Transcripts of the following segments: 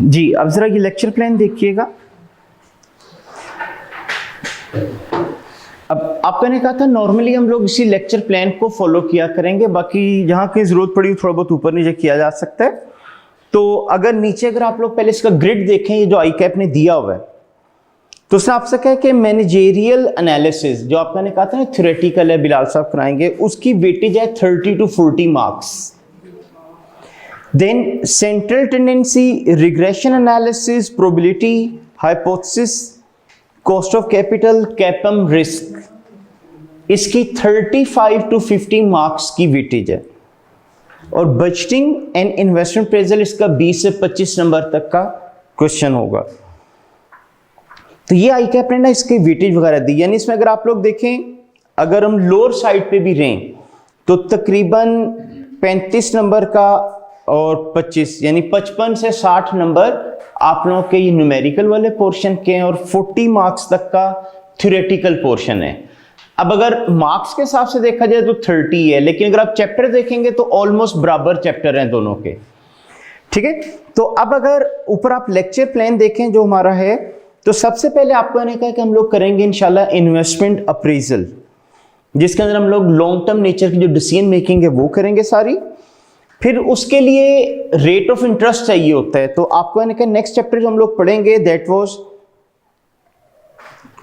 जी, अब जरा ये लेक्चर प्लान देखिएगा। अब आपका ने कहा था नॉर्मली हम लोग इसी लेक्चर प्लान को फॉलो किया करेंगे, बाकी जहां कहीं जरूरत पड़ी थोड़ा बहुत ऊपर नीचे किया जा सकता है। तो अगर नीचे अगर आप लोग पहले इसका ग्रिड देखें, ये जो आई कैप ने दिया हुआ है, तो उसने आपसे कहा कि मैनेजेरियल एनालिसिस जो आपका ने कहा था ना थ्योरेटिकल है, बिलाल साहब कराएंगे, उसकी वेटेज है 30 to 40 marks. Then central tendency, regression analysis, probability, hypothesis, cost of capital, CAPM, risk, इसकी 35 to 50 मार्क्स की वेटेज है। और बजटिंग एंड इन्वेस्टमेंट अप्रेजल इसका 20 से 25 नंबर तक का क्वेश्चन होगा। तो ये आई कैप ने ना इसकी वेटेज वगैरह दी, यानी इसमें अगर आप लोग देखें, अगर हम लोअर साइड पे भी रहें तो तकरीबन 35 नंबर का और 25 यानी 55 से 60 नंबर आप लोगों के ये न्यूमेरिकल वाले पोर्शन के हैं और 40 मार्क्स तक का थ्योरेटिकल पोर्शन है। अब अगर मार्क्स के हिसाब से देखा जाए तो 30 है, लेकिन अगर आप चैप्टर देखेंगे तो ऑलमोस्ट बराबर चैप्टर हैं दोनों के, ठीक है। तो अब अगर ऊपर आप लेक्चर प्लान देखें जो हमारा है, तो सबसे पहले आपको मैंने कहा कि हम लोग करेंगे इंशाल्लाह इन्वेस्टमेंट अप्रेजल, जिसके अंदर हम लोग लॉन्ग टर्म नेचर की जो डिसीजन मेकिंग है वो करेंगे सारी। फिर उसके लिए रेट ऑफ इंटरेस्ट चाहिए होता है, तो आपको मैंने कहा नेक्स्ट चैप्टर जो हम लोग पढ़ेंगे that was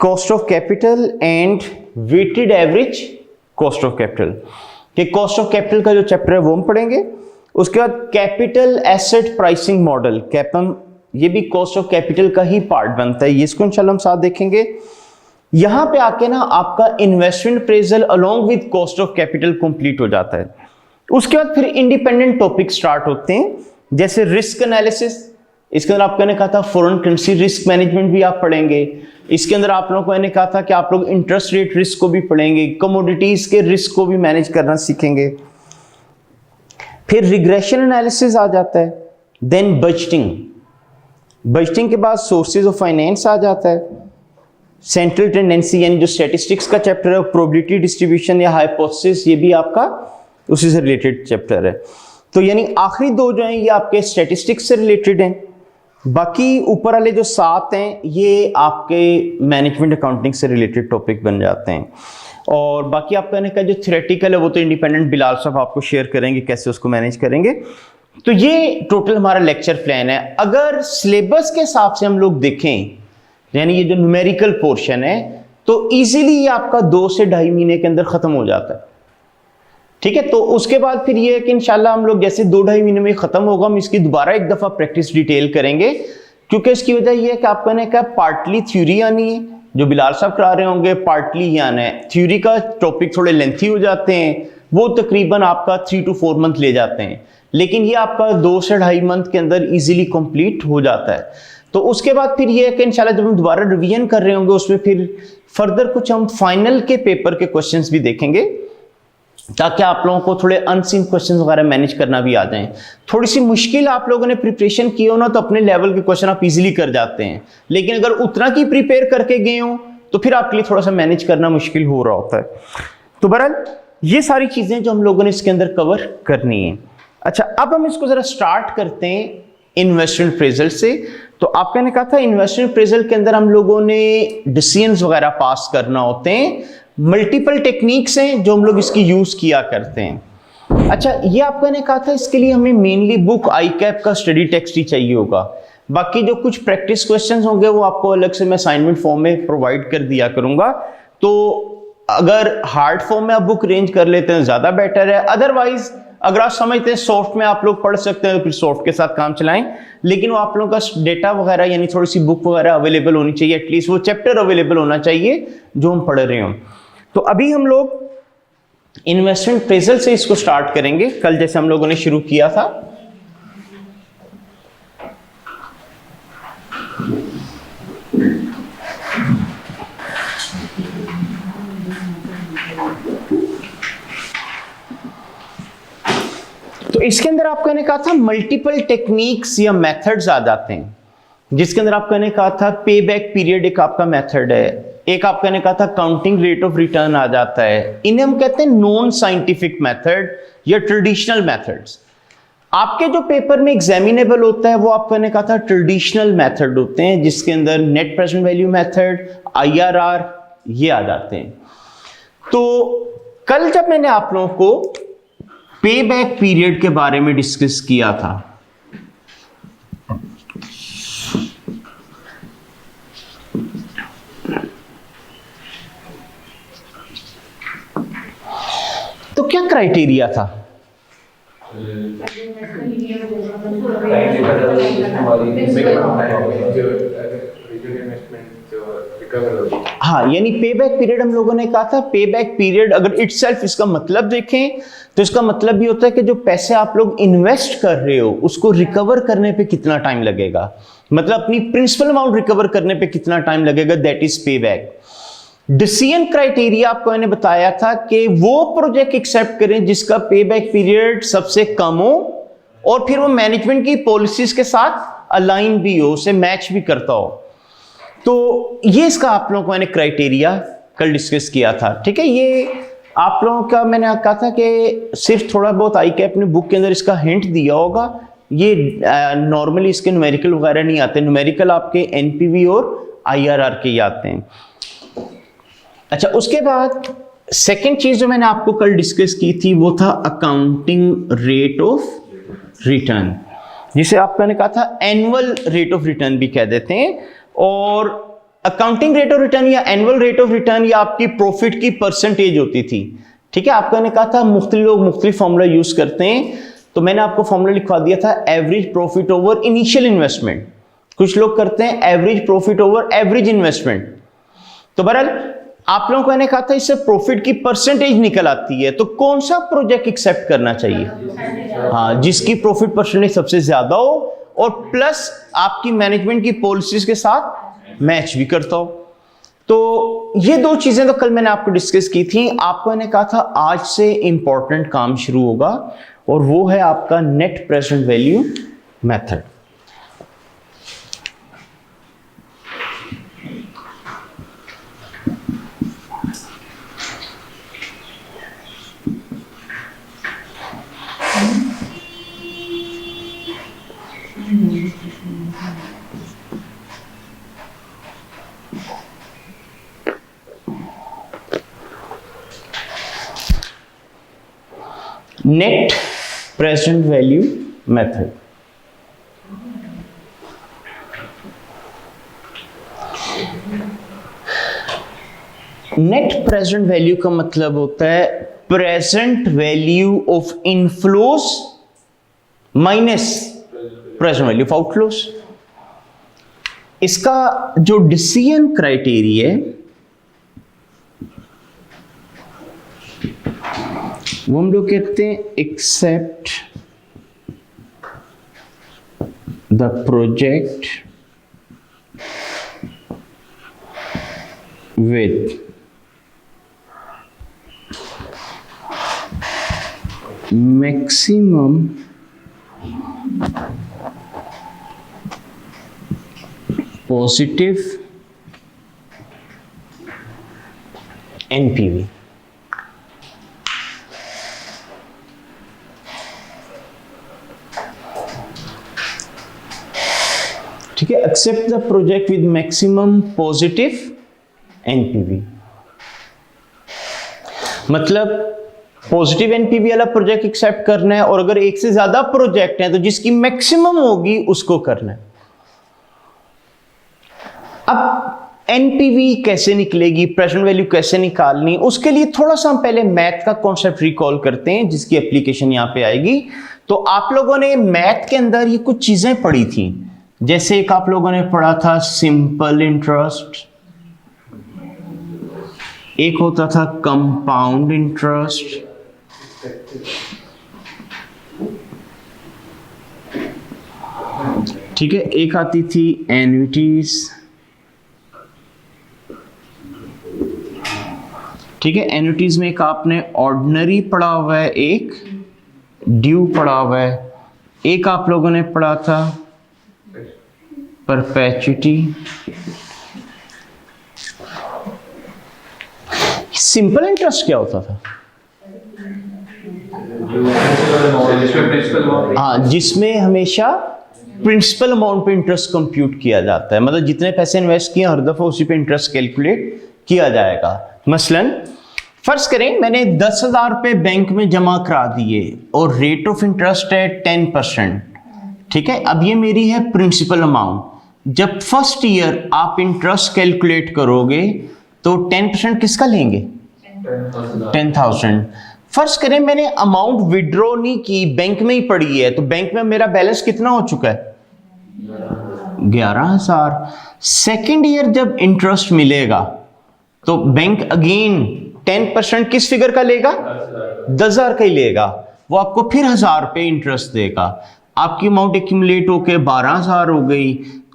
cost of capital and weighted average cost of capital, कि कॉस्ट ऑफ कैपिटल का जो चैप्टर है वो हम पढ़ेंगे। उसके बाद capital asset pricing model, CAPM, ये भी कॉस्ट ऑफ कैपिटल का ही पार्ट बनता है, ये इसको इंशाल्लाह हम साथ देखेंगे। यहां पे आके ना आपका investment appraisal along with cost of capital complete हो जाता है। उसके बाद फिर इंडिपेंडेंट टॉपिक स्टार्ट होते हैं, जैसे रिस्क एनालिसिस, इसके अंदर आपने कहा था फॉरेन करेंसी रिस्क मैनेजमेंट भी आप पढ़ेंगे। इसके अंदर आप लोगों को मैंने कहा था कि आप लोग इंटरेस्ट रेट रिस्क को भी पढ़ेंगे, कमोडिटीज के रिस्क को भी मैनेज करना सीखेंगे। फिर रिग्रेशन एनालिसिस आ जाता है, देन बजटिंग, बजटिंग के बाद सोर्सेज ऑफ फाइनेंस आ जाता है, सेंट्रल टेंडेंसी यानी जो स्टैटिस्टिक्स का चैप्टर है, प्रोबेबिलिटी डिस्ट्रीब्यूशन या हाइपोथेसिस, ये भी आपका उसी से रिलेटेड चैप्टर है। तो यानी आखिरी दो जो हैं ये आपके स्टैटिस्टिक्स से रिलेटेड हैं, बाकी ऊपर वाले जो 7 हैं ये आपके मैनेजमेंट अकाउंटिंग से रिलेटेड टॉपिक बन जाते हैं। और बाकी आपका ने कहा जो थ्योरेटिकल है वो तो इंडिपेंडेंट बिलाल साहब आपको शेयर करेंगे कैसे उसको मैनेज करेंगे। तो ये टोटल हमारा लेक्चर प्लान है। अगर सिलेबस के हिसाब से हम लोग देखें, यानी ये जो न्यूमेरिकल पोर्शन है, तो इजीली ये आपका 2 से 2.5 महीने के अंदर खत्म हो जाता है, ठीक है। तो उसके बाद फिर ये है कि इंशाल्लाह हम लोग जैसे 2-2.5 महीने में खत्म होगा, हम इसकी दोबारा एक दफा प्रैक्टिस डिटेल करेंगे, क्योंकि इसकी वजह ये है कि आपको ने कहा पार्टली थ्योरी आनी है जो बिलाल साहब करा रहे होंगे, पार्टली ही आना है। थ्योरी का टॉपिक थोड़े लेंथी हो जाते हैं, वो तकरीबन आपका 3 to 4 मंथ ले जाते हैं, लेकिन ये आपका 2 से 2.5 मंथ के अंदर इजीली कंप्लीट हो जाता है। तो उसके बाद फिर ये है कि इंशाल्लाह जब हम दोबारा रिवीजन कर रहे होंगे उसमें फिर फर्दर कुछ हम फाइनल के पेपर के क्वेश्चंस भी देखेंगे, ताकि आप लोगों को थोड़े अनसीन क्वेश्चंस वगैरह मैनेज करना भी आ जाएं। थोड़ी सी मुश्किल आप लोगों ने प्रिपरेशन की हो ना, तो अपने लेवल के क्वेश्चन आप इजीली कर जाते हैं, लेकिन अगर उतना की प्रिपेयर करके गए हो तो फिर आपके लिए थोड़ा सा मैनेज करना मुश्किल हो रहा होता है। तो बहरहाल ये सारी चीजें जो हम लोगों ने इसके अंदर कवर करनी है। अच्छा, अब हम इसको जरा स्टार्ट करते हैं इन्वेस्टमेंट अप्रेजल से। तो आपने ने कहा था इन्वेस्टमेंट अप्रेजल के अंदर हम लोगों ने डिसीजंस वगैरह पास करना होते हैं, मल्टीपल टेक्निक्स हैं जो हम लोग इसकी यूज किया करते हैं। अच्छा, ये आपका ने कहा था इसके लिए हमें मेनली बुक आई कैप का स्टडी टेक्स्ट ही चाहिए होगा, बाकी जो कुछ प्रैक्टिस क्वेश्चंस होंगे वो आपको अलग से मैं असाइनमेंट फॉर्म में प्रोवाइड कर दिया करूंगा। तो अगर हार्ड फॉर्म में आप बुक अरेंज कर लेते हैं ज्यादा बेटर है, अदरवाइज अगर आप समझते हैं सॉफ्ट में आप लोग पढ़ सकते हैं तो फिर सॉफ्ट के साथ काम चलाएं, लेकिन वो आप लोगों का डेटा वगैरह यानी थोड़ी सी बुक वगैरह अवेलेबल होनी चाहिए, एटलीस्ट वो चैप्टर अवेलेबल होना चाहिए जो हम पढ़ रहे हो। तो अभी हम लोग इन्वेस्टमेंट अप्रेजल से इसको स्टार्ट करेंगे, कल जैसे हम लोगों ने शुरू किया था। तो इसके अंदर आपको ने कहा था मल्टीपल टेक्निक्स या मेथड्स आ जाते हैं, जिसके अंदर आपको ने कहा था पे बैक पीरियड एक आपका मेथड है, एक आपका ने कहा था काउंटिंग रेट ऑफ रिटर्न आ जाता है। इन्हें हम कहते हैं नॉन साइंटिफिक मेथड या ट्रेडिशनल मेथड्स। आपके जो पेपर में एग्जामिनेबल होता है वो आपका ने कहा था ट्रेडिशनल मेथड होते हैं, जिसके अंदर net present value method, IRR ये आ जाते हैं। तो कल जब मैंने आप लोगों को पे बैक पीरियड के बारे में डिस्कस किया था, तो क्या क्राइटेरिया था? हाँ, यानी पे बैक पीरियड हम लोगों ने कहा था, पे बैक पीरियड अगर इटसेल्फ इसका मतलब देखें तो इसका मतलब भी होता है कि जो पैसे आप लोग इन्वेस्ट कर रहे हो उसको रिकवर करने पे कितना टाइम लगेगा, मतलब अपनी प्रिंसिपल अमाउंट रिकवर करने पे कितना टाइम लगेगा, दैट इज पे बैक। डिसीजन क्राइटेरिया आपको मैंने बताया था कि वो प्रोजेक्ट एक्सेप्ट करें जिसका पे बैक पीरियड सबसे कम हो और फिर वो मैनेजमेंट की पॉलिसीज के साथ अलाइन भी हो, उसे मैच भी करता हो। तो ये इसका आप लोगों को मैंने क्राइटेरिया कल डिस्कस किया था, ठीक है। ये आप लोगों का मैंने कहा था कि सिर्फ थोड़ा बहुत आई कैप ने बुक के अंदर इसका हिंट दिया होगा, ये नॉर्मली इसके न्यूमेरिकल वगैरह नहीं आते, न्यूमेरिकल आपके NPV और IRR के ही आते हैं। अच्छा, उसके बाद सेकंड चीज जो मैंने आपको कल डिस्कस की थी वो था अकाउंटिंग रेट ऑफ रिटर्न, जिसे आपने कहा था एनुअल रेट ऑफ रिटर्न भी कह देते हैं। और अकाउंटिंग रेट ऑफ रिटर्न या एनुअल रेट ऑफ रिटर्न या आपकी प्रॉफिट की परसेंटेज होती थी, ठीक है। आपका ने कहा था मुख्तलिफ लोग मुख्तलिफ फॉर्मूला यूज करते हैं, तो मैंने आपको फॉर्मूला लिखवा दिया था average profit over initial investment. कुछ लोग करते हैं average profit over average investment. तो बहरहाल आप लोगों को मैंने कहा था इससे प्रॉफिट की परसेंटेज निकल आती है, तो कौन सा प्रोजेक्ट एक्सेप्ट करना चाहिए? हाँ, जिसकी प्रॉफिट परसेंटेज सबसे ज्यादा हो और प्लस आपकी मैनेजमेंट की पॉलिसीज के साथ मैच भी करता हो। तो ये दो चीजें तो कल मैंने आपको डिस्कस की थी। आपको मैंने कहा था आज से इंपॉर्टेंट काम शुरू होगा और वो है आपका net present value method. Net present value method. Net present value का मतलब होता है present value of inflows minus present value of outflows. इसका जो डिसीजन क्राइटेरिया है वो हम लोग कहते हैं accept the project with maximum positive NPV। ठीक है, accept the project with maximum positive NPV, मतलब पॉजिटिव NPV वाला प्रोजेक्ट एक्सेप्ट करना है और अगर एक से ज्यादा प्रोजेक्ट है तो जिसकी मैक्सिमम होगी उसको करना है। अब NPV कैसे निकलेगी, प्रेजेंट वैल्यू कैसे निकालनी, उसके लिए थोड़ा सा हम पहले मैथ का कॉन्सेप्ट रिकॉल करते हैं जिसकी एप्लीकेशन यहां पे आएगी। तो आप लोगों ने मैथ के अंदर ये कुछ चीजें पढ़ी थी, जैसे एक आप लोगों ने पढ़ा था सिंपल इंटरेस्ट, एक होता था कंपाउंड इंटरेस्ट, ठीक है, एक आती थी एन्युटीज, ठीक है। एन्युटीज में एक आपने ऑर्डिनरी पढ़ा हुआ है, एक ड्यू पढ़ा हुआ है, एक आप लोगों ने पढ़ा था परपेचुटी, सिंपल इंटरेस्ट क्या होता था? हाँ, जिसमें हमेशा प्रिंसिपल अमाउंट पे इंटरेस्ट कंप्यूट किया जाता है, मतलब जितने पैसे इन्वेस्ट किए हर दफा उसी पे इंटरेस्ट कैलकुलेट किया जाएगा। मसलन फर्ज करें मैंने 10,000 रुपये बैंक में जमा करा दिए और रेट ऑफ इंटरेस्ट है 10%, ठीक है। अब ये मेरी है प्रिंसिपल अमाउंट। जब फर्स्ट ईयर आप इंटरेस्ट कैलकुलेट करोगे तो 10% किसका लेंगे? 10,000। फर्स्ट करें मैंने अमाउंट विड्रॉ नहीं की, बैंक में ही पड़ी है, तो बैंक में मेरा बैलेंस कितना हो चुका है? 11,000। सेकेंड ईयर जब इंटरेस्ट मिलेगा तो बैंक अगेन 10% किस फिगर का लेगा? 10,000 का ही लेगा। वो आपको फिर 1,000 रुपये इंटरेस्ट देगा। आपकी अमाउंट एक्यूमुलेट होके 12,000 हो गई।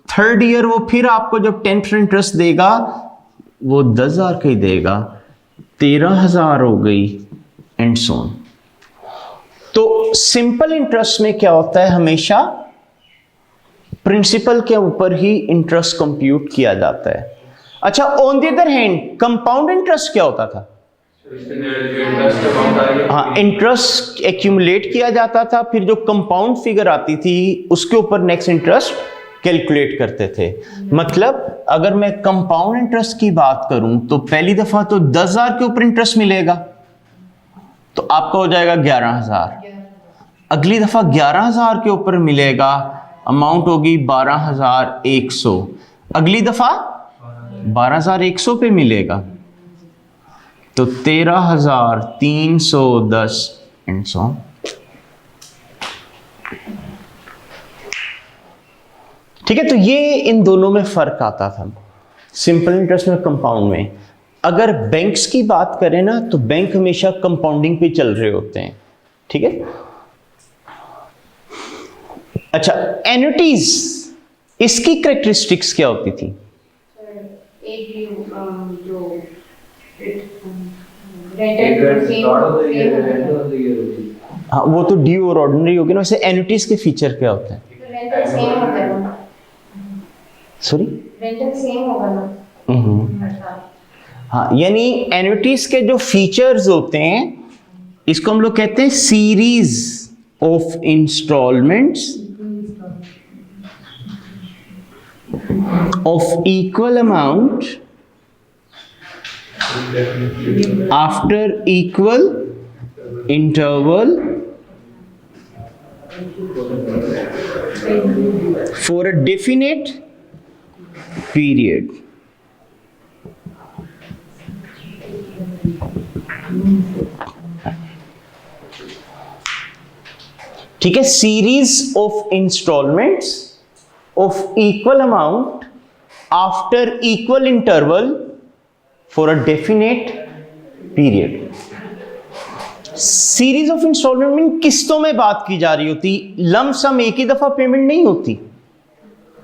थर्ड ईयर वो फिर आपको जब 10% इंटरेस्ट देगा वो 10,000 का ही देगा, 13,000 हो गई एंड सो ऑन। तो सिंपल इंटरेस्ट में क्या होता है? हमेशा प्रिंसिपल के ऊपर ही इंटरेस्ट कंप्यूट किया जाता है। अच्छा, on the other hand compound interest क्या होता था? हाँ, इंटरेस्ट एक्यूमुलेट किया जाता था, फिर जो कंपाउंड फिगर आती थी उसके ऊपर नेक्स्ट इंटरेस्ट कैलकुलेट करते थे। मतलब अगर मैं कंपाउंड इंटरेस्ट की बात करूं तो पहली दफा तो 10,000 के ऊपर इंटरेस्ट मिलेगा तो आपका हो जाएगा 11,000। अगली दफा 11,000 के ऊपर मिलेगा, अमाउंट होगी 12,100। अगली दफा 12,100 पे मिलेगा तो 13,310 एंड सो ऑन। ठीक है, तो ये इन दोनों में फर्क आता था, सिंपल इंटरेस्ट में, कंपाउंड में। अगर बैंक्स की बात करें ना तो बैंक हमेशा कंपाउंडिंग पे चल रहे होते हैं, ठीक है। अच्छा, एन्युटीज, इसकी कैरेक्टरिस्टिक्स क्या होती थी? हाँ, वो तो ड्यू और ऑर्डिनरी होगी ना। वैसे एन्युटीज के फीचर क्या होते हैं? सॉरी, रेंटल सेम होगा ना। हाँ, यानी एन्युटीज के जो फीचर्स होते हैं इसको हम लोग कहते हैं series of instalments of equal amount after equal interval for a definite period. ठीक है, series of instalments of equal amount after equal interval for a definite period. Series of instalment में किस्तों में बात की जा रही होती, लम सम एक ही दफा पेमेंट नहीं होती।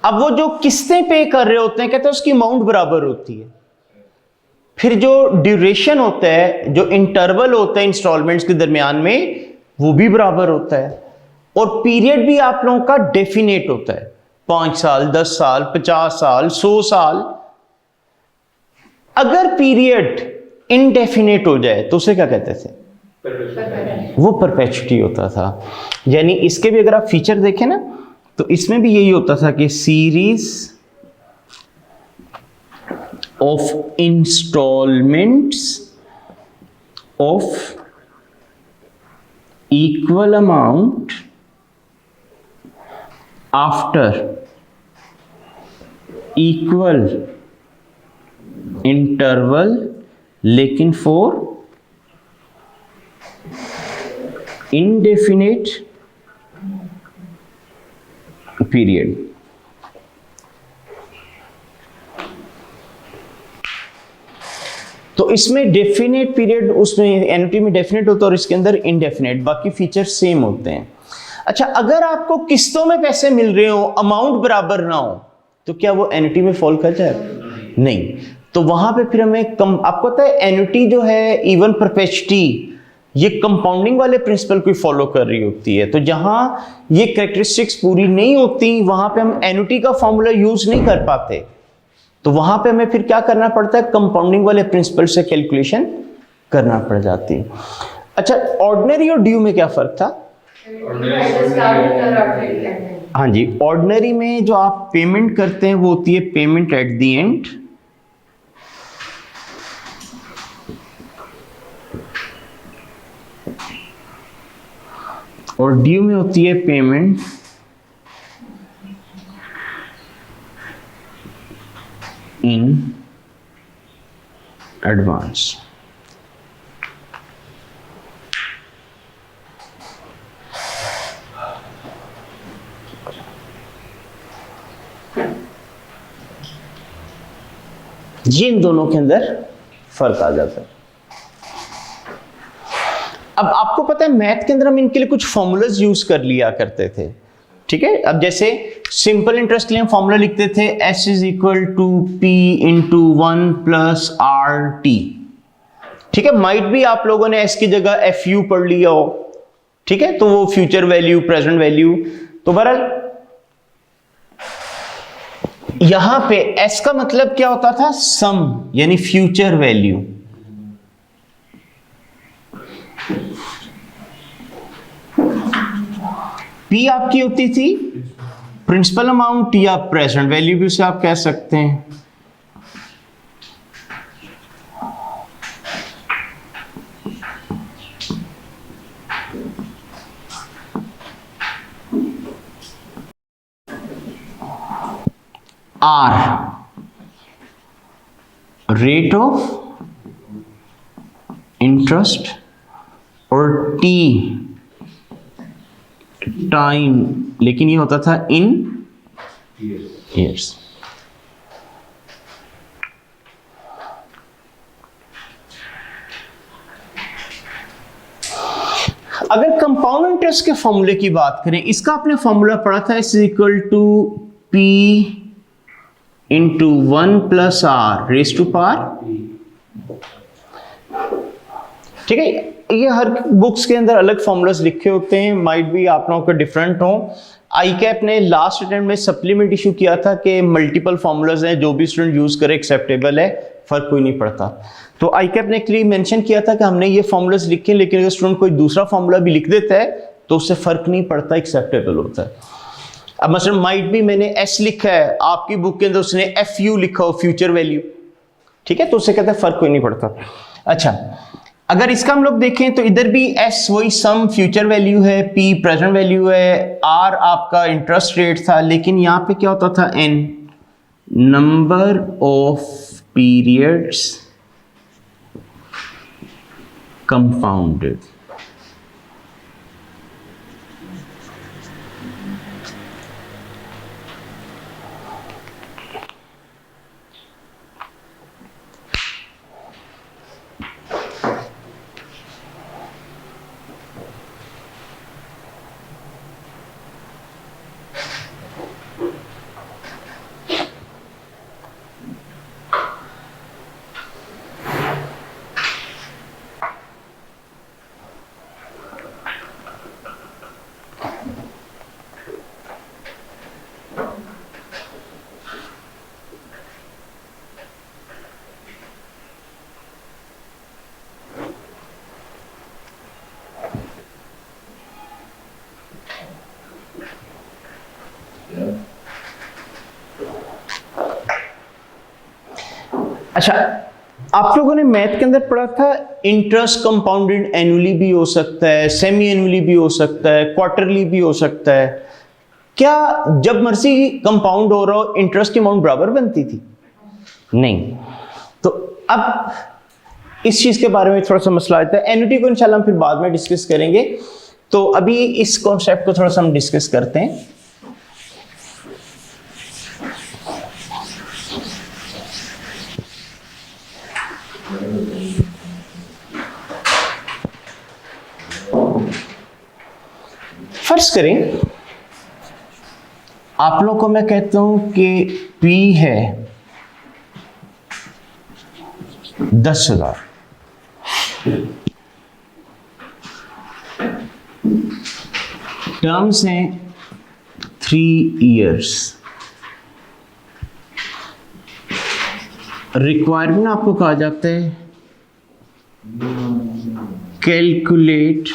अब वो जो किस्तें पे कर रहे होते हैं, कहते हैं उसकी अमाउंट बराबर होती है। फिर जो ड्यूरेशन होता है, जो इंटरवल होता है इंस्टॉलमेंट्स के दरमियान में, वो भी बराबर होता है। और पीरियड भी आप लोगों का डेफिनेट होता है, 5 साल, 10 साल, 50 साल, 100 साल। अगर पीरियड इनडेफिनेट हो जाए तो उसे क्या कहते थे? वो परपेचुटी होता था। यानी इसके भी अगर आप फीचर देखें ना तो इसमें भी यही होता था कि series of instalments of equal amount after equal interval, लेकिन फॉर indefinite period। तो इसमें डेफिनेट पीरियड, उसमें एन्युटी में डेफिनेट होता है और इसके अंदर इनडेफिनेट, बाकी फीचर सेम होते हैं। अच्छा, अगर आपको किस्तों में पैसे मिल रहे हो, अमाउंट बराबर ना हो, तो क्या वो एन्युटी में फॉल कर जाएगा? नहीं। तो वहां पे फिर हमें आपको पता है एन्युटी जो है, इवन परपेचुटी, ये कंपाउंडिंग वाले प्रिंसिपल को फॉलो कर रही होती है। तो जहां ये कैरेक्टरिस्टिक्स पूरी नहीं होती वहां पे हम एन्युटी का फॉर्मूला यूज नहीं कर पाते। तो वहां पे हमें फिर क्या करना पड़ता है? कंपाउंडिंग वाले प्रिंसिपल से कैलकुलेशन करना पड़ जाती। अच्छा, ऑर्डिनरी और ड्यू में क्या फर्क था? हाँ जी, ऑर्डिनरी में जो आप पेमेंट करते हैं वो होती है पेमेंट एट द एंड, और ड्यू में होती है पेमेंट इन एडवांस। ये इन दोनों के अंदर फर्क आ जाता है। अब आपको पता है मैथ के अंदर हम इनके लिए कुछ फॉर्मूलाज यूज कर लिया करते थे, ठीक है। अब जैसे सिंपल इंटरेस्ट के लिए हम फॉर्मूला लिखते थे S is equal to P into 1 plus RT, ठीक है। माइट भी आप लोगों ने S की जगह FU पढ़ लिया हो, ठीक है, तो वो फ्यूचर वैल्यू, प्रेजेंट वैल्यू। तो बहरहाल यहां पे S का मतलब क्या होता था? सम, यानी फ्यूचर वैल्यू। P आपकी होती थी प्रिंसिपल अमाउंट या प्रेजेंट वैल्यू भी उसे आप कह सकते हैं। R रेट ऑफ इंटरेस्ट और T टाइम, लेकिन ये होता था इन ईयर्स। अगर कंपाउंड इंटरेस्ट के फॉर्मूले की बात करें, इसका आपने फॉर्मूला पढ़ा था is equal to P into 1 plus R raise to power, ठीक है। ये हर बुक्स के अंदर अलग फॉर्मूलाज लिखे होते हैं, माइट भी आप लोगों के डिफरेंट हो। ICAP ने लास्ट अटेम्प्ट में सप्लीमेंट इशू किया था कि मल्टीपल फॉर्मूलाज हैं, जो भी स्टूडेंट यूज करे एक्सेप्टेबल है, फर्क कोई नहीं पड़ता। तो ICAP ने क्लियर मेंशन किया था कि हमने ये फॉर्मूलाज लिखे, लेकिन अगर स्टूडेंट कोई दूसरा फॉर्मूला भी लिख देता है तो उससे फर्क नहीं पड़ता, एक्सेप्टेबल होता है। अब मसलन माइट भी मैंने S लिखा है, आपकी बुक के अंदर उसने FU लिखा हो, फ्यूचर वैल्यू, ठीक है, तो उससे कहते हैं फर्क कोई नहीं पड़ता। अच्छा, अगर इसका हम लोग देखें तो इधर भी S वही सम फ्यूचर वैल्यू है, P प्रेजेंट वैल्यू है, R आपका इंटरेस्ट रेट था, लेकिन यहां पे क्या होता था? N number of periods compounded. अच्छा, आप लोगों ने मैथ के अंदर पढ़ा था इंटरेस्ट कंपाउंडेड एनुअली भी हो सकता है, सेमी एनुअली भी हो सकता है, क्वार्टरली भी हो सकता है। क्या जब मर्जी कंपाउंड हो रहा हो इंटरेस्ट की अमाउंट बराबर बनती थी? नहीं। तो अब इस चीज के बारे में थोड़ा सा मसला आता है। एन्युटी को इंशाल्लाह हम फिर बाद में डिस्कस करेंगे, तो अभी इस कॉन्सेप्ट को थोड़ा सा हम डिस्कस करते हैं। फर्ज करें आप लोगों को मैं कहता हूं कि P है 10,000, टर्म्स हैं 3 years, रिक्वायरमेंट आपको कहा जाता है calculate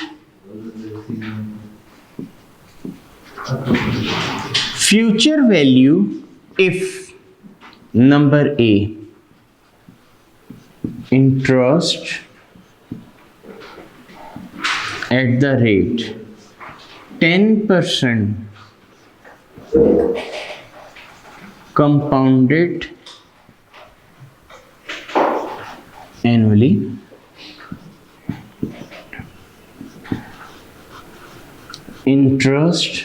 future value if number A, interest at the rate 10% compounded annually, interest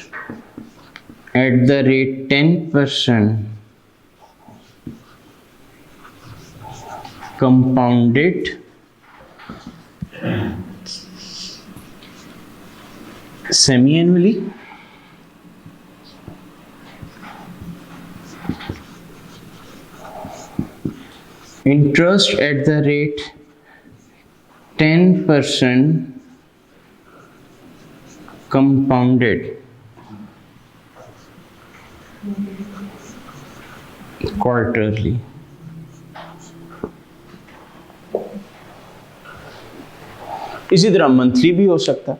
at the rate 10% compounded semi-annually, interest at the rate 10% compounded quarterly. इसी तरह मंथली भी हो सकता है।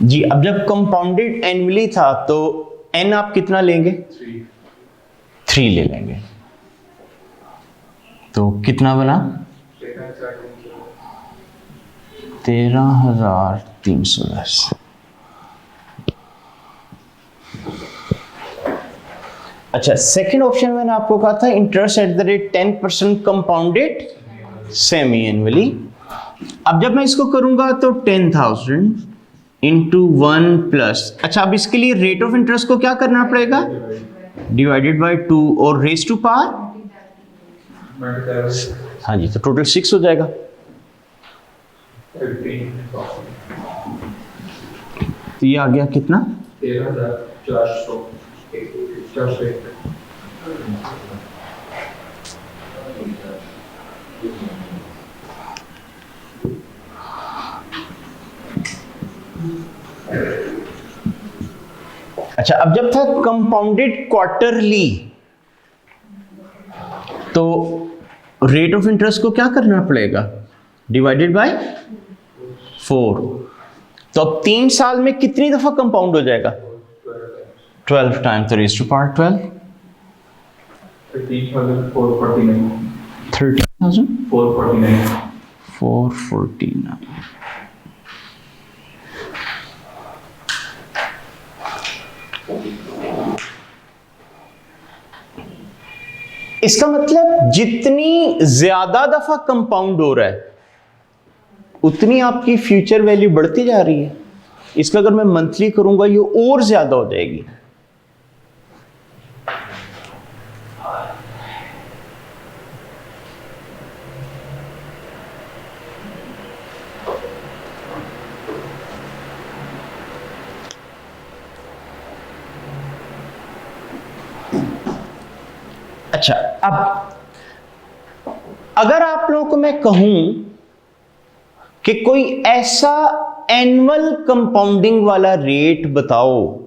जी, अब जब कंपाउंडेड एनुअली था तो एन आप कितना लेंगे? 3 ले लेंगे। तो कितना बना? 13,310। अच्छा, सेकंड ऑप्शन मैंने आपको कहा था interest at the rate 10% compounded semi annually. अब जब मैं इसको करूंगा तो 10,000 इंटू 1 प्लस, अच्छा अब इसके लिए रेट ऑफ इंटरेस्ट को क्या करना पड़ेगा? डिवाइडेड बाय 2 और रेज टू पावर, हाँ जी, तो टोटल 6 हो जाएगा। तो ये आ गया कितना? 13,400। अच्छा, अब जब था कंपाउंडेड क्वार्टरली तो रेट ऑफ इंटरेस्ट को क्या करना पड़ेगा? Divided by 4। तो अब 3 साल में कितनी दफा कंपाउंड हो जाएगा? 12 टाइम, तो रेज टू पावर 12, 13,449। 13,449। इसका मतलब जितनी ज्यादा दफा कंपाउंड हो रहा है उतनी आपकी फ्यूचर वैल्यू बढ़ती जा रही है। इसका अगर मैं मंथली करूंगा ये और ज्यादा हो जाएगी। अच्छा, अब अगर आप लोगों को मैं कहूं कि कोई ऐसा एनुअल कंपाउंडिंग वाला रेट बताओ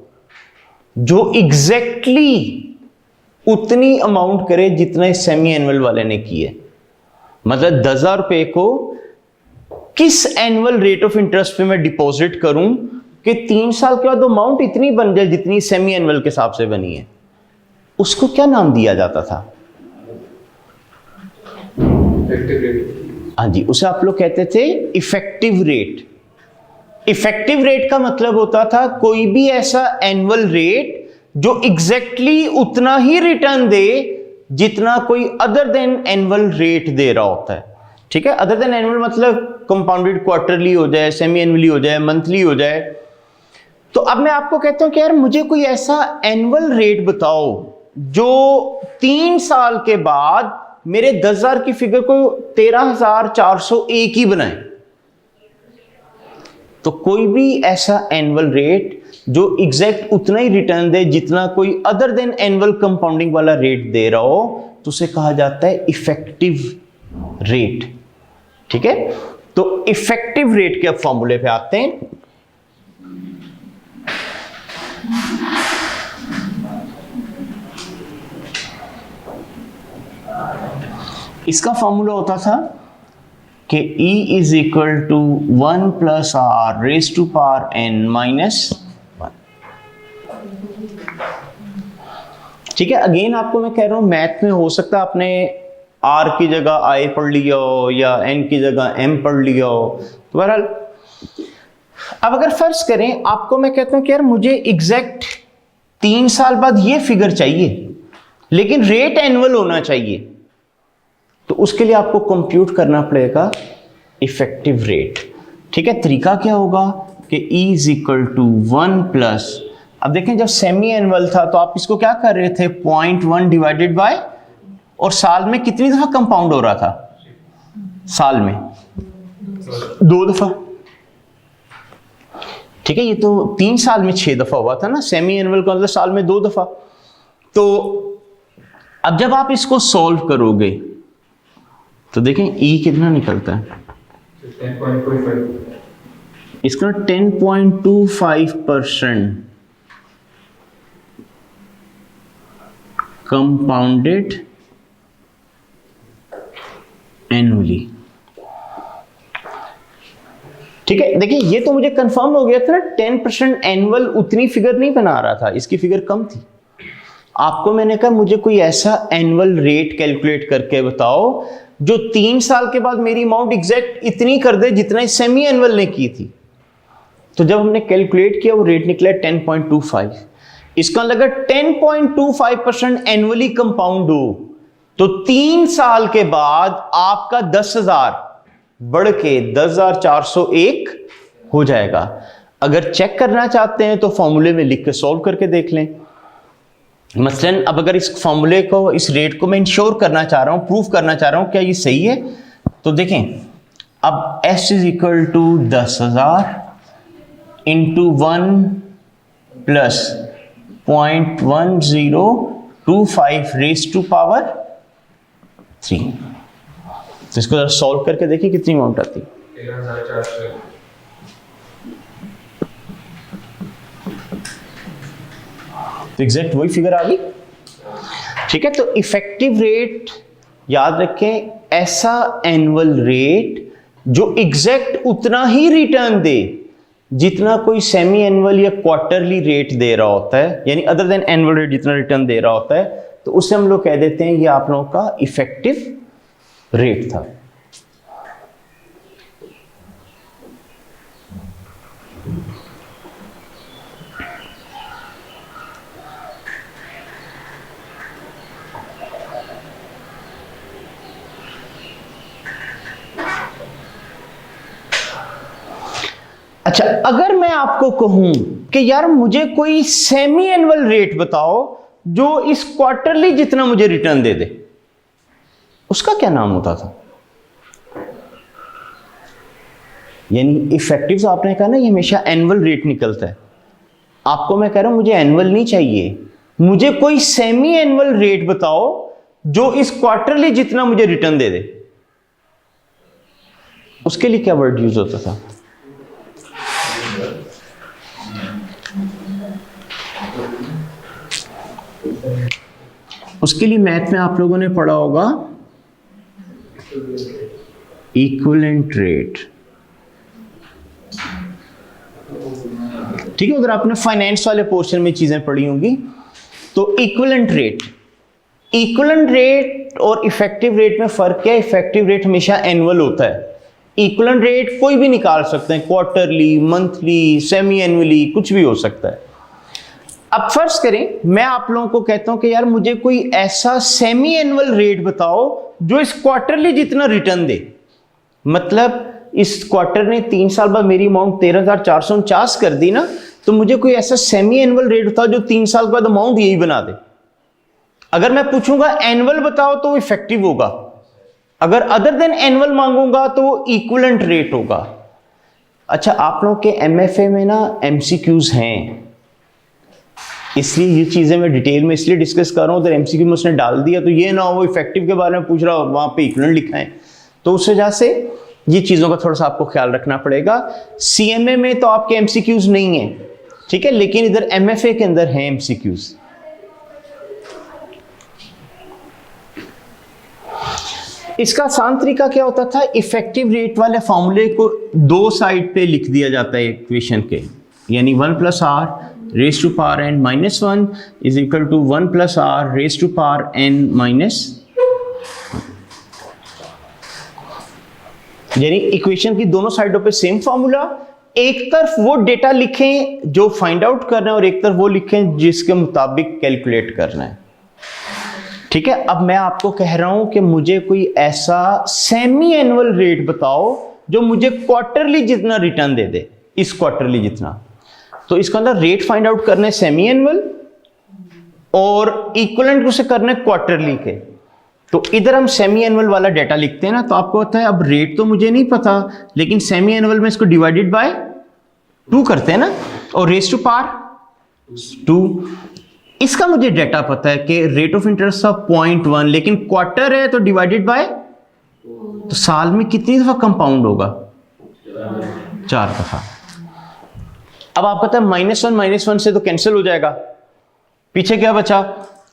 जो एग्जैक्टली उतनी अमाउंट करे जितना इस सेमी एनुअल वाले ने की है, मतलब 10,000 रुपए को किस एनुअल रेट ऑफ इंटरेस्ट पे मैं डिपॉजिट करूं कि 3 साल के बाद अमाउंट इतनी बन जाए जितनी सेमी एनुअल के हिसाब से बनी है, उसको क्या नाम दिया जाता था? Effective rate. हाँ जी, उसे आप लोग कहते थे इफेक्टिव रेट। इफेक्टिव रेट का मतलब होता था कोई भी ऐसा एनुअल रेट जो एग्जैक्टली उतना ही रिटर्न दे जितना कोई अदर देन एनुअल रेट दे रहा होता है। ठीक है, अदर देन एनुअल मतलब कंपाउंडेड क्वार्टरली हो जाए, सेमी एनुअली हो जाए, मंथली हो जाए। तो अब मैं आपको कहता हूं कि यार मुझे कोई ऐसा एनुअल रेट बताओ जो 3 साल के बाद मेरे 10,000 की फिगर को 13,401 ही बनाए। तो कोई भी ऐसा एनुअल रेट जो एग्जैक्ट उतना ही रिटर्न दे जितना कोई अदर देन एनुअल कंपाउंडिंग वाला रेट दे रहा हो तो उसे कहा जाता है इफेक्टिव रेट। ठीक है, तो इफेक्टिव रेट के अब फॉर्मूले पे आते हैं। इसका फॉर्मूला होता था कि E is equal to 1 plus R raise to power n minus 1। ठीक है, अगेन आपको मैं कह रहा हूं मैथ में हो सकता है आपने r की जगह i पढ़ लिया हो या n की जगह m पढ़ लिया हो। तो बहरहाल अब अगर फर्ज करें आपको मैं कहता हूं कि यार मुझे एग्जैक्ट 3 साल बाद ये फिगर चाहिए लेकिन रेट एनुअल होना चाहिए, तो उसके लिए आपको कंप्यूट करना पड़ेगा इफेक्टिव रेट। ठीक है, तरीका क्या होगा कि E is equal to 1 plus, अब देखें जब सेमी एनुअल था तो आप इसको क्या कर रहे थे 0.1 डिवाइडेड बाय, और साल में कितनी दफा कंपाउंड हो रहा था? साल में 2 दफा। ठीक है, ये तो 3 साल में 6 दफा हुआ था ना, सेमी एनुअल का मतलब साल में 2 दफा। तो अब जब आप इसको सॉल्व करोगे तो देखें E कितना निकलता है, 10.25। इसका 10.25% कंपाउंडेड एनुअली। ठीक है, देखिए ये तो मुझे कंफर्म हो गया था ना, 10% एनुअल उतनी फिगर नहीं बना रहा था, इसकी फिगर कम थी। आपको मैंने कहा मुझे कोई ऐसा एनुअल रेट कैलकुलेट करके बताओ जो 3 साल के बाद मेरी अमाउंट एग्जैक्ट इतनी कर दे जितना सेमी एनुअल ने की थी। तो जब हमने कैलकुलेट किया वो रेट निकला 10.25। इसका लगा 10.25% एनुअली कंपाउंड हो तो 3 साल के बाद आपका 10,000 बढ़ के 10,401 हो जाएगा। अगर चेक करना चाहते हैं तो फॉर्मूले में लिख के सॉल्व करके देख लें। मसलन अब अगर इस फॉर्मूले को, इस रेट को मैं इंश्योर करना चाह रहा हूं, प्रूफ करना चाह रहा हूं क्या ये सही है, तो देखें अब S is equal to 10,000 into 1 plus 0.1025 raise to power 3। तो इसको सॉल्व करके देखिए कितनी अमाउंट आती है। 13,400। तो एग्जैक्ट वही फिगर आ गई। ठीक है, तो इफेक्टिव रेट याद रखें, ऐसा एनुअल रेट जो एग्जैक्ट उतना ही रिटर्न दे जितना कोई सेमी एनुअल या क्वार्टरली रेट दे रहा होता है, यानी अदर देन एनुअल रेट जितना रिटर्न दे रहा होता है, तो उसे हम लोग कह देते हैं ये आप लोगों का इफेक्टिव रेट था। अच्छा, अगर मैं आपको कहूं कि यार मुझे कोई सेमी एनुअल रेट बताओ जो इस क्वार्टरली जितना मुझे रिटर्न दे दे, उसका क्या नाम होता था? यानी इफेक्टिव आपने कहा ना ये हमेशा एनुअल रेट निकलता है। आपको मैं कह रहा हूं मुझे एनुअल नहीं चाहिए, मुझे कोई सेमी एनुअल रेट बताओ जो इस क्वार्टरली जितना मुझे रिटर्न दे दे। उसके लिए क्या वर्ड यूज होता था? उसके लिए मैथ में आप लोगों ने पढ़ा होगा इक्विवेलेंट रेट। ठीक है, उधर आपने फाइनेंस वाले पोर्शन में चीजें पढ़ी होंगी। तो इक्विवेलेंट रेट और इफेक्टिव रेट में फर्क क्या है? इफेक्टिव रेट हमेशा एनुअल होता है, इक्विवेलेंट रेट कोई भी निकाल सकते हैं, क्वार्टरली, मंथली, सेमी एनुअली, कुछ भी हो सकता है। अब फर्ज करें मैं आप लोगों को कहता हूं कि यार मुझे कोई ऐसा सेमी एनुअल रेट बताओ जो इस क्वार्टरली जितना रिटर्न दे। मतलब इस क्वार्टर ने 3 साल बाद मेरी अमाउंट 13,449 कर दी ना, तो मुझे कोई ऐसा सेमी एनुअल रेट बताओ जो 3 साल बाद अमाउंट यही बना दे। अगर मैं पूछूंगा एनुअल बताओ तो वो इफेक्टिव होगा, अगर अदर देन एनुअल मांगूंगा तो वो इक्विवेलेंट रेट होगा। अच्छा, आप लोगों के एमएफए में ना एमसीक्यूज हैं, इसलिए ये चीजें मैं डिटेल में इसलिए डिस्कस कर रहा हूं। उधर एमसीक्यू में उसने डाल दिया तो ये ना हो वो इफेक्टिव के बारे में पूछ रहा हो, वहां पे इक्विवेलेंट लिखा है, तो उस वजह से ये चीजों का थोड़ा सा आपको ख्याल रखना पड़ेगा। सीएमए में तो आपके एमसीक्यूज नहीं है, ठीक है, लेकिन इधर एमएफए के अंदर है एमसीक्यूज। इसका आसान तरीका क्या होता था, इफेक्टिव रेट वाले फॉर्मूले को दो साइड पे लिख दिया जाता है इक्वेशन के, यानी 1 + r raise to power n - 1 is equal to 1 + r raise to power n - यानी इक्वेशन की दोनों साइडों पे सेम फॉर्मूला, एक तरफ वो डेटा लिखें जो फाइंड आउट करना है और एक तरफ वो लिखें जिसके मुताबिक कैलकुलेट करना है। ठीक है, अब मैं आपको कह रहा हूं कि मुझे कोई ऐसा सेमी एनुअल रेट बताओ जो मुझे क्वार्टरली जितना रिटर्न दे दे, इस क्वार्टरली जितना। तो इसके अंदर रेट फाइंड आउट करने सेमी एनुअल और इक्विवेलेंट उसे करने क्वार्टरली के। तो इधर हम सेमी एनुअल वाला डेटा लिखते हैं ना, तो आपको होता है अब रेट तो मुझे नहीं पता, लेकिन सेमी एनुअल में इसको डिवाइडेड बाय 2 करते हैं ना, और रेज टू पावर 2। इसका मुझे डेटा पता है कि रेट ऑफ इंटरेस्ट था 0.1, लेकिन क्वार्टर है तो डिवाइडेड बाय, तो साल में कितनी दफा कंपाउंड होगा, 4 दफा। अब आपको पता है -1 से तो कैंसिल हो जाएगा, पीछे क्या बचा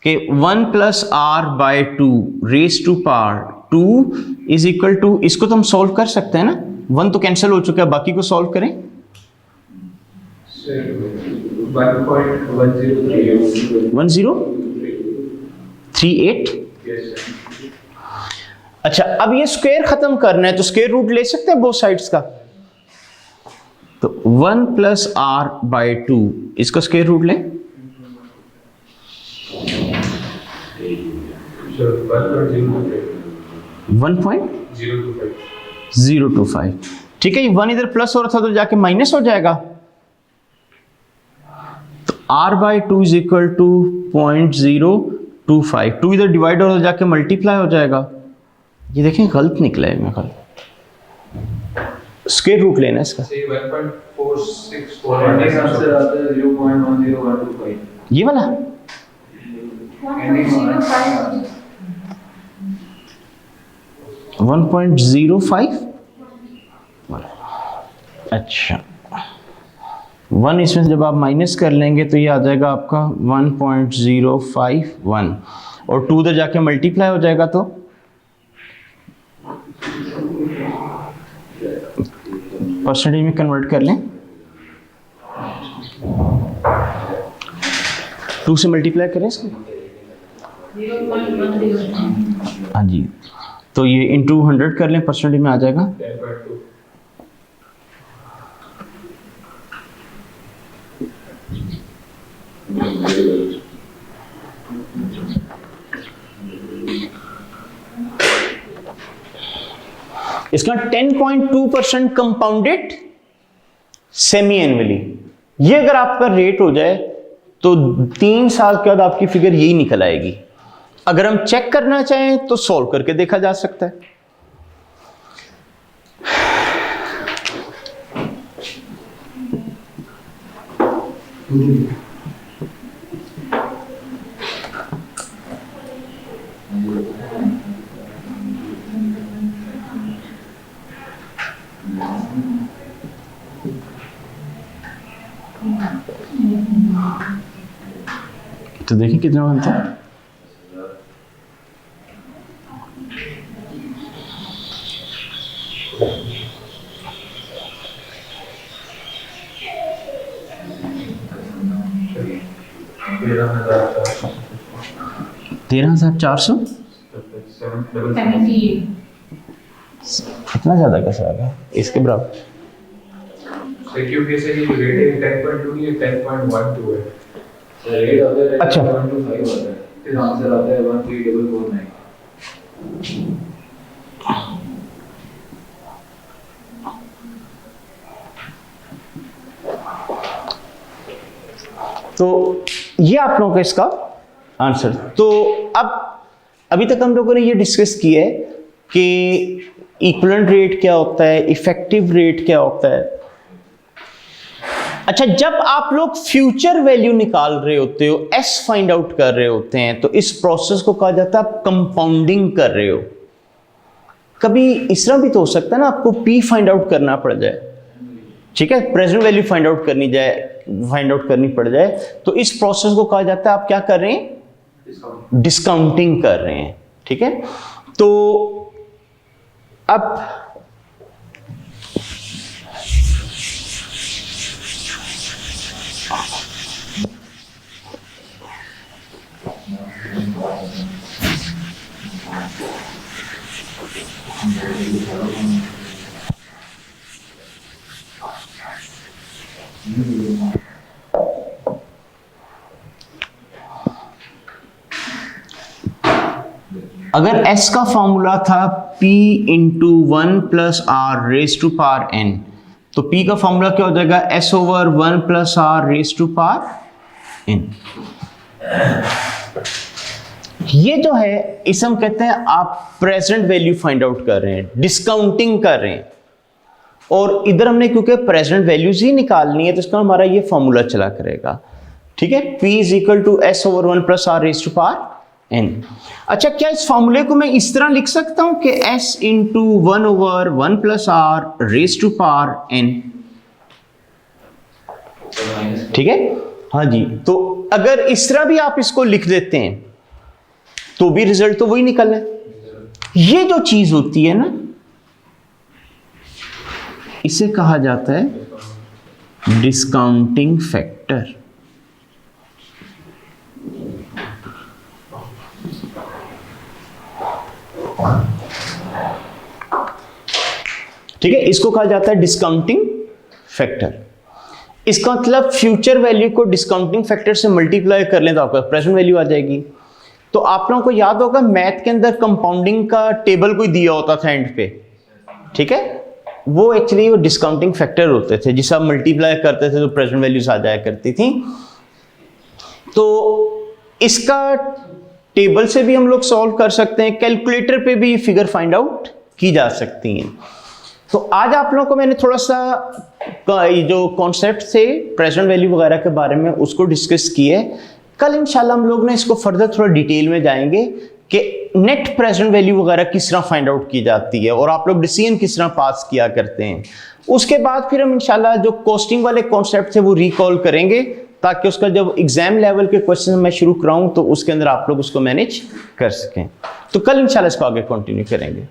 कि 1 + r/2 raise to power 2 is equal to, इसको तो हम सॉल्व कर सकते हैं ना, 1 तो कैंसिल हो चुका है, बाकी को सॉल्व करें। 1038। अच्छा, अब ये स्क्वायर खत्म करना है तो स्क्वायर रूट ले सकते हैं बोथ साइड्स का, तो 1 + r/2 इसका स्क्वायर रूट लें, 1.025। ठीक है, ये 1 इधर प्लस हो रहा था तो जाके माइनस हो जाएगा, तो r/2 इज इक्वल टू 0.025। 2 इधर डिवाइड हो रहा था जाके मल्टीप्लाई हो जाएगा। ये देखें गलत निकला है, मैं कल स्क्वायर रूट लेना है इसका, ये वाला 1.05। अच्छा, 1 इसमें जब आप माइनस कर लेंगे तो ये आ जाएगा आपका 1.051, और 2 उधर जाके मल्टीप्लाई हो जाएगा तो परसेंटेज में कन्वर्ट कर लें, 2 से मल्टीप्लाई करें इसको, हाँ जी, तो ये इंटू 100 कर लें, परसेंटेज में आ जाएगा 10.2। इसका 10.2% कंपाउंडेड सेमी एनुअली। ये अगर आपका रेट हो जाए तो 3 साल के बाद आपकी फिगर यही निकल आएगी। अगर हम चेक करना चाहें तो सॉल्व करके देखा जा सकता है। तो देखिए कितना बनता है। $13,400 इतना ज़्यादा कैसे आ गया इसके बराबर? क्योंकि से ये रेट 10.2 नहीं 10.12 है। सर रेट होता है अच्छा। 125 होता है, फिर आंसर आता है 13449। तो ये आप लोगों का इसका आंसर। तो अब अभी तक हम लोगों ने ये डिस्कस किया है कि इक्विवेलेंट रेट क्या होता है, इफेक्टिव रेट क्या होता है। अच्छा, जब आप लोग फ्यूचर वैल्यू निकाल रहे होते हो, एस फाइंड आउट कर रहे होते हैं, तो इस प्रोसेस को कहा जाता है आप कंपाउंडिंग कर रहे हो। कभी इस तरह भी तो हो सकता है ना, आपको पी फाइंड आउट करना पड़ जाए, ठीक है, प्रेजेंट वैल्यू फाइंड आउट करनी पड़ जाए, तो इस प्रोसेस को कहा जाता है आप क्या कर रहे हैं, डिस्काउंटिंग कर रहे हैं, ठीक है। तो अब अगर s का फॉर्मूला था p into 1 plus R raise to power n, तो p का फॉर्मूला क्या हो जाएगा, s over 1 plus R raise to power n। ये जो है इसे हम कहते हैं आप प्रेजेंट वैल्यू फाइंड आउट कर रहे हैं, डिस्काउंटिंग कर रहे हैं। और इधर हमने क्योंकि प्रेजेंट वैल्यूज ही निकालनी है, तो इसका हमारा ये फॉर्मूला चला करेगा, ठीक है। p is equal to S over 1 plus R raise to power n। अच्छा, क्या इस फॉर्मूले को मैं इस तरह लिख सकता हूं कि s into 1 over 1 plus R raise to power n, ठीक है। हाँ जी, तो अगर इस तरह भी आप इसको लिख देते हैं तो भी रिजल्ट तो वही निकलना है। ये जो चीज होती है ना, इसे कहा जाता है डिस्काउंटिंग फैक्टर। ठीक है, इसको कहा जाता है डिस्काउंटिंग फैक्टर। इसका मतलब फ्यूचर वैल्यू को डिस्काउंटिंग फैक्टर से मल्टीप्लाई कर लें तो आपका प्रेजेंट वैल्यू आ जाएगी। तो आप लोगों को याद होगा मैथ के अंदर कंपाउंडिंग का टेबल कोई दिया होता था एंड पे, ठीक है, वो एक्चुअली वो डिस्काउंटिंग फैक्टर होते थे, जिसे आप मल्टीप्लाई करते थे तो प्रेजेंट वैल्यूज आ जाया करती थी। तो इसका टेबल से भी हम लोग सॉल्व कर सकते हैं, कैलकुलेटर पे भी फिगर फाइंड आउट की जा सकती हैं। तो आज आप लोगों को मैंने थोड़ा सा जो कॉन्सेप्ट थे प्रेजेंट वैल्यू वगैरह के बारे में उसको डिस्कस किए। कल इंशाल्लाह हम लोग ने इसको फर्दर थोड़ा डिटेल में जाएंगे कि नेट प्रेजेंट वैल्यू वगैरह किस तरह फाइंड आउट की जाती है और आप लोग डिसीजन किस तरह पास किया करते हैं। उसके बाद फिर हम इंशाल्लाह जो कॉस्टिंग वाले कॉन्सेप्ट थे वो रिकॉल करेंगे, ताकि उसका जब एग्जाम लेवल के क्वेश्चन मैं शुरू कराऊं तो उसके अंदर आप लोग उसको मैनेज कर सकें। तो कल इंशाल्लाह इसको आगे कंटिन्यू करेंगे।